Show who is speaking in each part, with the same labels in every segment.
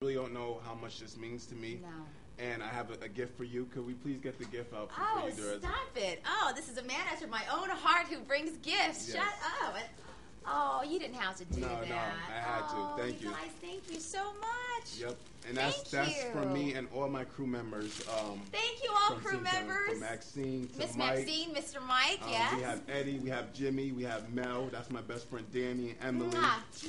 Speaker 1: really don't know how much this means to me.
Speaker 2: No.
Speaker 1: And I have a gift for you. Could we please get the gift out for
Speaker 2: Oh,
Speaker 1: you, Desiree?
Speaker 2: stop it. Oh, this is a man after my own heart who brings gifts.
Speaker 1: Yes.
Speaker 2: Shut up. Oh, you didn't have to do that.
Speaker 1: No, I had to. Thank you.
Speaker 2: Guys, thank you so much.
Speaker 1: Yep. And that's from me and all my crew members.
Speaker 2: Thank you, all crew members.
Speaker 1: From Maxine to
Speaker 2: Miss
Speaker 1: Mike.
Speaker 2: Maxine, Mr. Mike, yes.
Speaker 1: We have Eddie, we have Jimmy, we have Mel. That's my best friend Danny and Emily.
Speaker 2: Did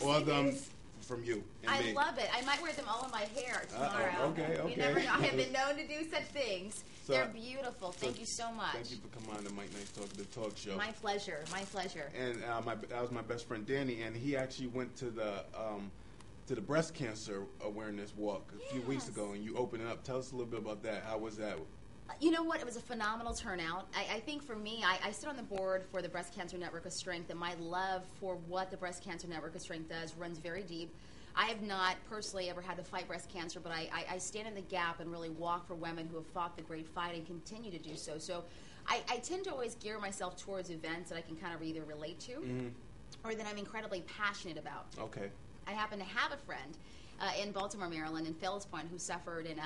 Speaker 2: you
Speaker 1: all
Speaker 2: see
Speaker 1: of them
Speaker 2: these?
Speaker 1: from you and
Speaker 2: I
Speaker 1: me.
Speaker 2: love it. I might wear them all in my hair tomorrow.
Speaker 1: Okay.
Speaker 2: You never know. I have been known to do such things.
Speaker 1: So,
Speaker 2: they're beautiful. Thank you so much.
Speaker 1: Thank you for coming on the Mike Nice Talk, the talk show.
Speaker 2: My pleasure. My pleasure.
Speaker 1: And that was my best friend Danny, and he actually went to the breast cancer awareness walk a few weeks ago, and you opened it up. Tell us a little bit about that. How was that?
Speaker 2: You know what? It was a phenomenal turnout. I think for me, I sit on the board for the Breast Cancer Network of Strength, and my love for what the Breast Cancer Network of Strength does runs very deep. I have not personally ever had to fight breast cancer, but I stand in the gap and really walk for women who have fought the great fight and continue to do so. So I tend to always gear myself towards events that I can kind of either relate to or that I'm incredibly passionate about.
Speaker 1: Okay.
Speaker 2: I happen to have a friend in Baltimore, Maryland, in Fells Point, who suffered and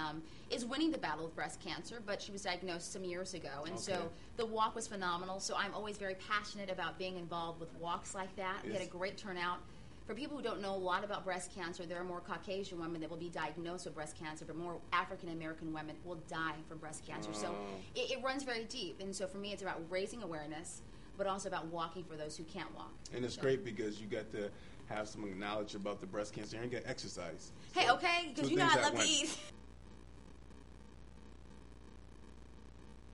Speaker 2: is winning the battle with breast cancer, but she was diagnosed some years ago. And so the walk was phenomenal. So I'm always very passionate about being involved with walks like that. We had a great turnout. For people who don't know a lot about breast cancer, there are more Caucasian women that will be diagnosed with breast cancer, but more African-American women will die from breast cancer. So it runs very deep. And so for me, it's about raising awareness, but also about walking for those who can't walk.
Speaker 1: And it's great because you get to have some knowledge about the breast cancer and get exercise.
Speaker 2: Hey, okay, because you know I love to eat.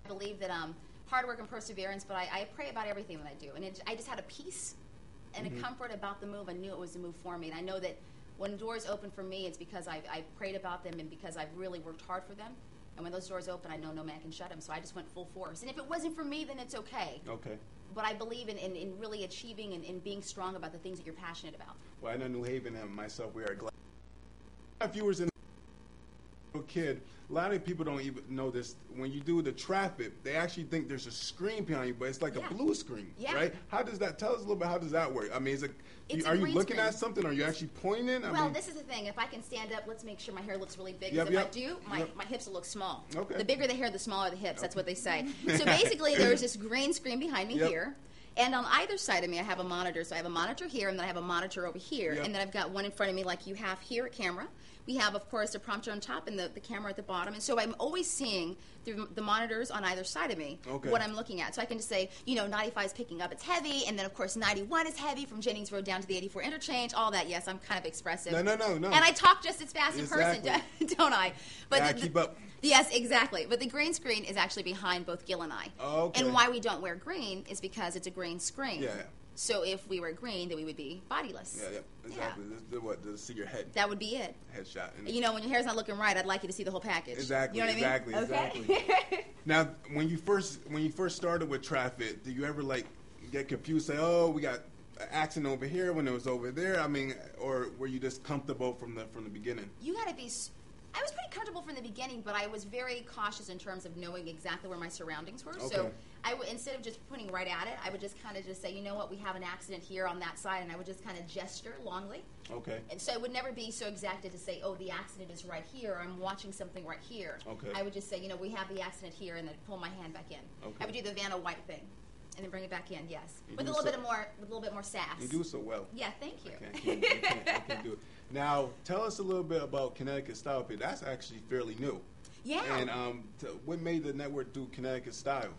Speaker 2: I believe that hard work and perseverance, but I pray about everything that I do. And I just had a peace and a comfort about the move. I knew it was the move for me. And I know that when doors open for me, it's because I prayed about them and because I've really worked hard for them. And when those doors open, I know no man can shut them. So I just went full force. And if it wasn't for me, then it's okay.
Speaker 1: Okay.
Speaker 2: But I believe in really achieving and being strong about the things that you're passionate about.
Speaker 1: Well, I know New Haven and myself, we are glad. Viewers in kid, a lot of people don't even know this. When you do the traffic, they actually think there's a screen behind you, but it's like a blue screen, right? How does that, tell us a little bit, how does that work? I mean, are you looking at something? Are you actually pointing?
Speaker 2: Well, this is the thing. If I can stand up, let's make sure my hair looks really big. If I do, my hips will look small. Okay. The bigger the hair, the smaller the hips. That's what they say. So basically, there's this green screen behind me here. And on either side of me, I have a monitor. So I have a monitor here, and then I have a monitor over here. And then I've got one in front of me like you have here, a camera. We have, of course, a prompter on top and the camera at the bottom. And so I'm always seeing through the monitors on either side of me what I'm looking at. So I can just say, 95 is picking up, it's heavy. And then, of course, 91 is heavy from Jennings Road down to the 84 interchange, all that. Yes, I'm kind of expressive.
Speaker 1: No.
Speaker 2: And I talk just as fast in person, don't I? But
Speaker 1: keep up.
Speaker 2: Yes, exactly. But the green screen is actually behind both Gil and I. And why we don't wear green is because it's a green screen.
Speaker 1: Yeah.
Speaker 2: So if we were green, then we would be bodiless.
Speaker 1: Yeah, exactly. To see your head.
Speaker 2: That would be it.
Speaker 1: Headshot.
Speaker 2: When your hair's not looking right, I'd like you to see the whole package.
Speaker 1: Exactly.
Speaker 2: You know what I mean?
Speaker 1: Exactly. Now, when you first started with traffic, do you ever get confused? Say, oh, we got an accident over here when it was over there. I mean, or were you just comfortable from the beginning?
Speaker 2: You got to be. I was pretty comfortable from the beginning, but I was very cautious in terms of knowing exactly where my surroundings were. So instead of just pointing right at it, I would just kind of just say, you know what, we have an accident here on that side, and I would just kind of gesture longly. Okay. And so I would never be so exacted to say, oh, the accident is right here, or I'm watching something right here. Okay. I would just say, we have the accident here, and then pull my hand back in. Okay. I would do the Vanna White thing. And then bring it back in, yes, with a little bit more sass.
Speaker 1: You do so well.
Speaker 2: Yeah, thank you.
Speaker 1: I can't do it. Now, tell us a little bit about Connecticut-style. That's actually fairly new.
Speaker 2: Yeah.
Speaker 1: And what made the network do Connecticut-style?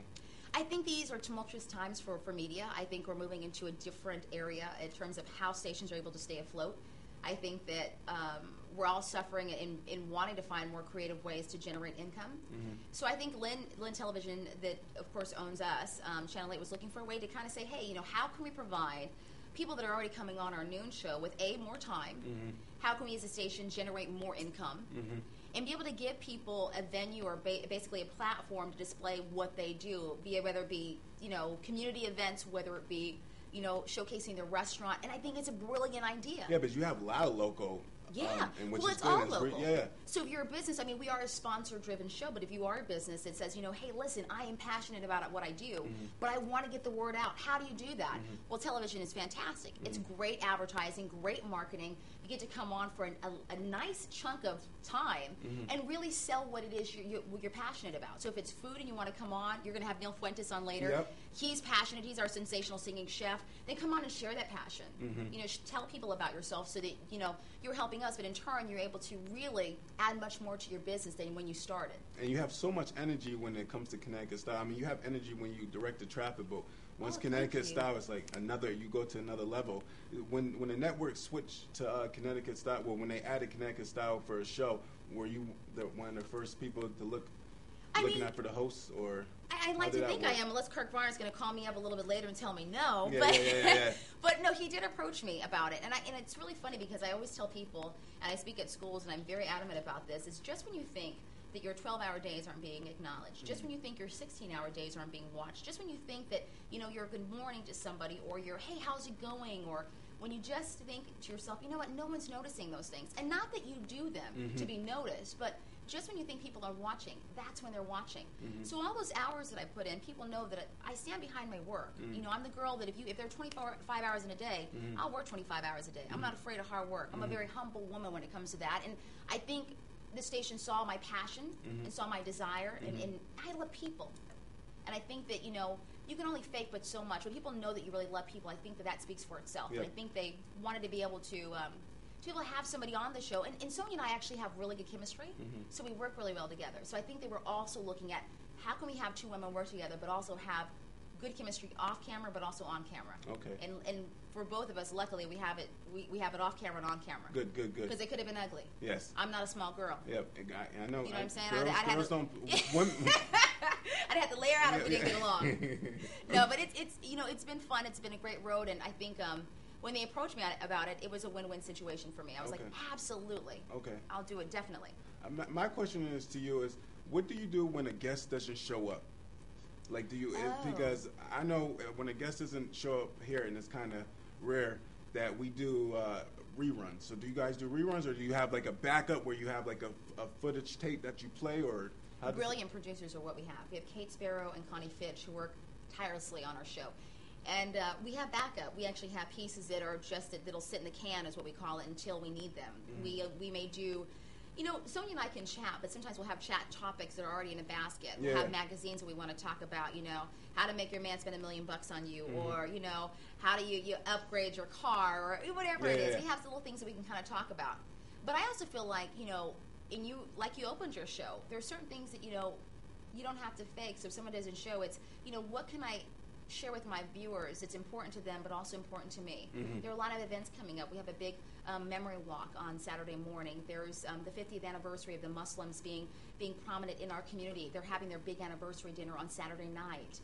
Speaker 2: I think these are tumultuous times for media. I think we're moving into a different area in terms of how stations are able to stay afloat. I think that we're all suffering in wanting to find more creative ways to generate income. Mm-hmm. So I think Lynn Television, that of course owns us, Channel 8 was looking for a way to kind of say, hey, how can we provide people that are already coming on our noon show with more time? Mm-hmm. How can we as a station generate more income? Mm-hmm. And be able to give people a venue or basically a platform to display what they do, whether it be community events, whether it be showcasing their restaurant. And I think it's a brilliant idea.
Speaker 1: Yeah, but you have a lot of local.
Speaker 2: Yeah, well, it's all local. So if you're a business, I mean, we are a sponsor-driven show, but if you are a business that says, hey, listen, I am passionate about what I do, but I want to get the word out. How do you do that? Well, television is fantastic. It's great advertising, great marketing. You get to come on for a nice chunk of time and really sell what it is you're passionate about. So if it's food and you want to come on, you're going to have Neil Fuentes on later.
Speaker 1: Yep.
Speaker 2: He's passionate. He's our sensational singing chef. Then come on and share that passion. Tell people about yourself so that, you're helping us, but in turn, you're able to really add much more to your business than when you started.
Speaker 1: And you have so much energy when it comes to Connecticut Style. I mean, you have energy when you direct the traffic, but once Connecticut Style is like you go to another level. When the network switched to Connecticut Style, well, when they added Connecticut Style for a show, were you one of the first people to looking at for the hosts, or?
Speaker 2: I like to think I am, unless Kirk Varner is going to call me up a little bit later and tell me no.
Speaker 1: Yeah.
Speaker 2: But no, he did approach me about it, and it's really funny because I always tell people, and I speak at schools, and I'm very adamant about this, is just when you think that your 12-hour days aren't being acknowledged, just when you think your 16-hour days aren't being watched, just when you think that, you're good morning to somebody, or you're, hey, how's it going, or when you just think to yourself, you know what, no one's noticing those things. And not that you do them to be noticed, but just when you think people are watching, that's when they're watching. So all those hours that I put in, people know that I stand behind my work. I'm the girl that if there are 25 hours in a day, I'll work 25 hours a day. I'm not afraid of hard work. I'm a very humble woman when it comes to that. And I think the station saw my passion and saw my desire, and I love people. And I think that, you can only fake but so much. When people know that you really love people, I think that speaks for itself.
Speaker 1: Yep.
Speaker 2: And I think they wanted to be able to have somebody on the show. And Sonia and I actually have really good chemistry, so we work really well together. So I think they were also looking at how can we have two women work together but also have good chemistry off camera but also on camera.
Speaker 1: Okay.
Speaker 2: And for both of us, luckily, we have it off camera and on camera.
Speaker 1: Good.
Speaker 2: Because it could have been ugly.
Speaker 1: Yes.
Speaker 2: I'm not a small girl.
Speaker 1: Yep. I know.
Speaker 2: You know what I'm saying?
Speaker 1: Girls don't.
Speaker 2: I'd have to lay her out if we didn't get along. No, but it's been fun. It's been a great road, and I think when they approached me about it, it was a win-win situation for me. I was like, absolutely.
Speaker 1: Okay.
Speaker 2: I'll do it, definitely.
Speaker 1: My question is to you is, what do you do when a guest doesn't show up? Like, do you, because I know when a guest doesn't show up here, and it's kind of rare, that we do reruns. So do you guys do reruns, or do you have like a backup where you have like a footage tape that you play, or?
Speaker 2: Brilliant producers are what we have. We have Kate Sparrow and Connie Fitch who work tirelessly on our show. And we have backup. We actually have pieces that are that'll sit in the can, is what we call it, until we need them. We may do, Sonia and I can chat, but sometimes we'll have chat topics that are already in a basket. We'll have magazines that we want to talk about, how to make your man spend $1 million on you, or, how do you upgrade your car, or whatever it is. We have little things that we can kind of talk about. But I also feel like, you opened your show, there are certain things that, you don't have to fake. So if someone doesn't show, it's, what can I share with my viewers? It's important to them, but also important to me. There are a lot of events coming up. We have a big memory walk on Saturday morning. There's the 50th anniversary of the Muslims being prominent in our community. They're having their big anniversary dinner on Saturday night.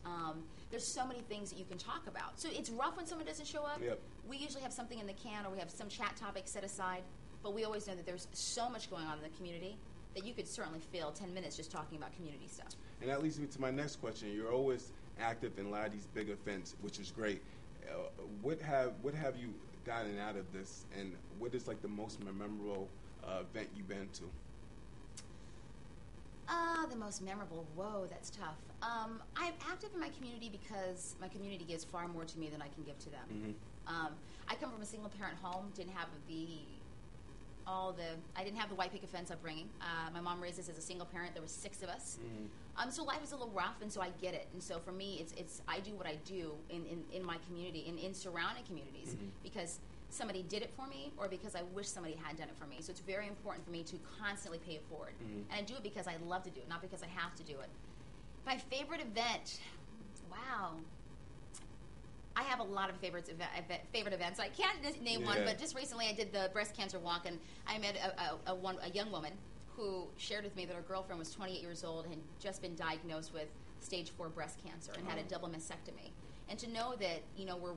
Speaker 2: There's so many things that you can talk about. So it's rough when someone doesn't show up.
Speaker 1: Yep.
Speaker 2: We usually have something in the can, or we have some chat topic set aside. But we always know that there's so much going on in the community that you could certainly fill 10 minutes just talking about community stuff.
Speaker 1: And that leads me to my next question. You're always active in a lot of these big events, which is great. What have you gotten out of this, and what is like the most memorable event you've been to?
Speaker 2: The most memorable. Whoa, that's tough. I'm active in my community because my community gives far more to me than I can give to them. I come from a single parent home. I didn't have the white picket fence upbringing. My mom raised us as a single parent. There were 6 of us. So life is a little rough, and so I get it. And so for me, it's I do what I do in my community and in surrounding communities because somebody did it for me, or because I wish somebody had done it for me. So it's very important for me to constantly pay it forward. And I do it because I love to do it, not because I have to do it. My favorite event, wow. I have a lot of favorite events. I can't name one, but just recently I did the breast cancer walk, and I met a young woman who shared with me that her girlfriend was 28 years old and had just been diagnosed with stage 4 breast cancer and had a double mastectomy. And to know that, we're